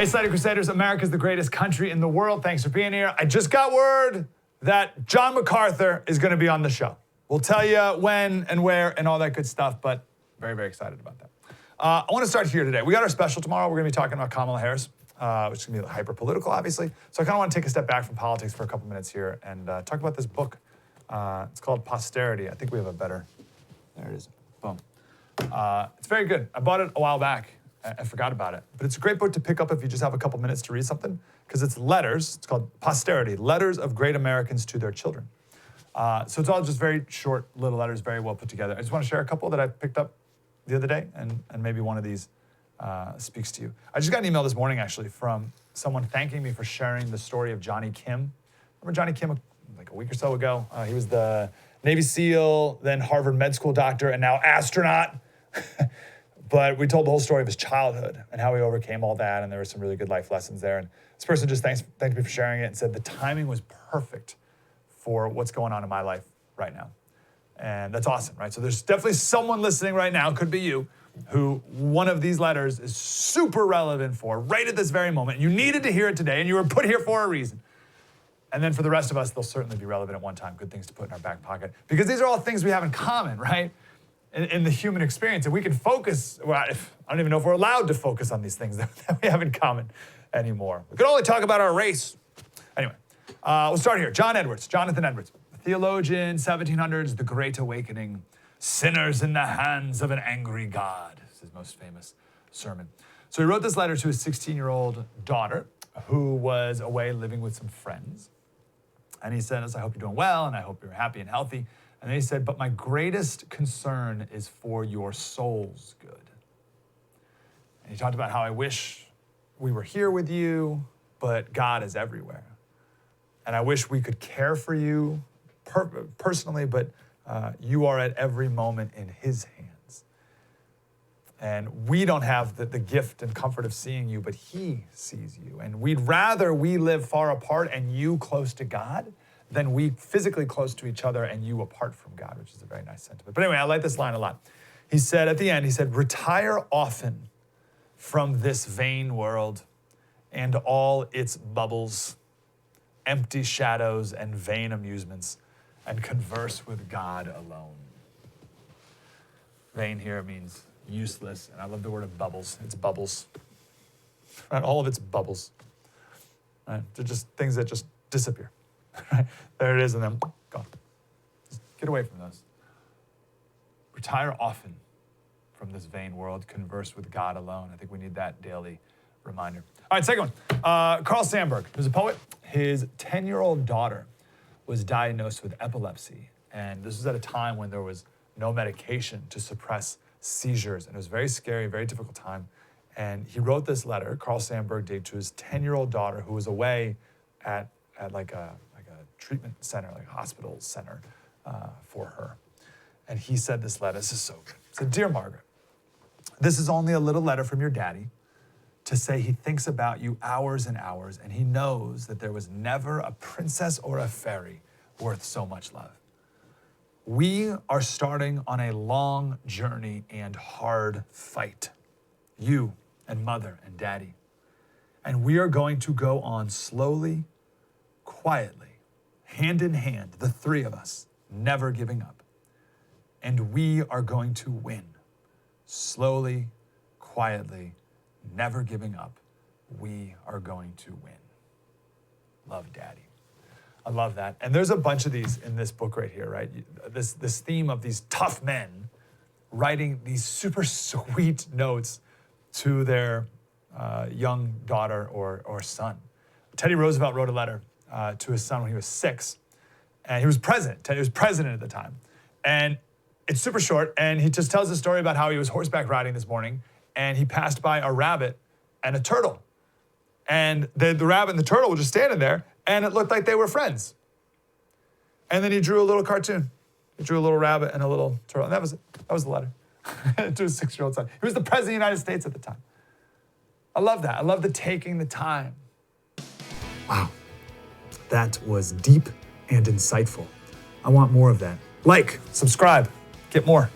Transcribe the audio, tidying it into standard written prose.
Hey, Slater Crusaders, America's the greatest country in the world. Thanks for being here. I just got word that John MacArthur is going to be on the show. We'll tell you when and where and all that good stuff, but very, very excited about that. I want to start here today. We got our special tomorrow. We're going to be talking about Kamala Harris, which is going to be hyper-political, obviously. So I kind of want to take a step back from politics for a couple minutes here and talk about this book. It's called Posterity. I think we have a better... There it is. Boom. It's very good. I bought it a while back. I forgot about it. But it's a great book to pick up if you just have a couple minutes to read something, because it's letters. It's called Posterity, Letters of Great Americans to Their Children. So it's all just very short little letters, very well put together. I just want to share a couple that I picked up the other day, and maybe one of these speaks to you. I just got an email this morning, actually, from someone thanking me for sharing the story of Johnny Kim. Remember Johnny Kim like a week or so ago? He was the Navy SEAL, then Harvard med school doctor, and now astronaut. But we told the whole story of his childhood and how he overcame all that, and there were some really good life lessons there. And this person just thanked me for sharing it and said the timing was perfect for what's going on in my life right now. And that's awesome, right? So there's definitely someone listening right now, could be you, who one of these letters is super relevant for right at this very moment. You needed to hear it today, and you were put here for a reason. And then for the rest of us, they'll certainly be relevant at one time. Good things to put in our back pocket. Because these are all things we have in common, right? In the human experience. And we can focus, well, I don't even know if we're allowed to focus on these things that we have in common anymore. We can only talk about our race. Anyway, we'll start here. Jonathan Edwards, theologian, 1700s, The Great Awakening, Sinners in the Hands of an Angry God. This is his most famous sermon. So he wrote this letter to his 16-year-old daughter, who was away living with some friends. And he says, I hope you're doing well, and I hope you're happy and healthy. And then he said, but my greatest concern is for your soul's good. And he talked about how I wish we were here with you, but God is everywhere. And I wish we could care for you personally, but you are at every moment in his hands. And we don't have the gift and comfort of seeing you, but he sees you. And we'd rather we live far apart and you close to God than we physically close to each other and you apart from God, which is a very nice sentiment. But anyway, I like this line a lot. He said at the end, retire often from this vain world and all its bubbles, empty shadows and vain amusements, and converse with God alone. Vain here means useless, and I love the word of bubbles. It's bubbles. Right? All of it's bubbles. Right? They're just things that just disappear. Right? There it is, and then gone. Just get away from those. Retire often from this vain world. Converse with God alone. I think we need that daily reminder. All right, second one. Carl Sandburg, who's a poet. His 10-year-old daughter was diagnosed with epilepsy, and this was at a time when there was no medication to suppress seizures, and it was very scary, very difficult time. And he wrote this letter, Carl Sandburg did, to his 10-year-old daughter who was away at like a treatment center, like a hospital center for her. And he said this letter, this is so good. He said, Dear Margaret, this is only a little letter from your daddy to say he thinks about you hours and hours, and he knows that there was never a princess or a fairy worth so much love. We are starting on a long journey and hard fight, you and mother and daddy. And we are going to go on slowly, quietly, hand in hand, the three of us, never giving up. And we are going to win. Slowly, quietly, never giving up. We are going to win. Love, Daddy. I love that. And there's a bunch of these in this book right here, right? This theme of these tough men writing these super sweet notes to their young daughter or son. Teddy Roosevelt wrote a letter to his son when he was 6, and he was president. Teddy was president at the time. And it's super short, and he just tells a story about how he was horseback riding this morning, and he passed by a rabbit and a turtle. And the rabbit and the turtle were just standing there, and it looked like they were friends. And then he drew a little cartoon. He drew a little rabbit and a little turtle, and that was it. That was the letter to his 6-year-old son. He was the president of the United States at the time. I love that. I love the taking the time. Wow. That was deep and insightful. I want more of that. Like, subscribe, get more.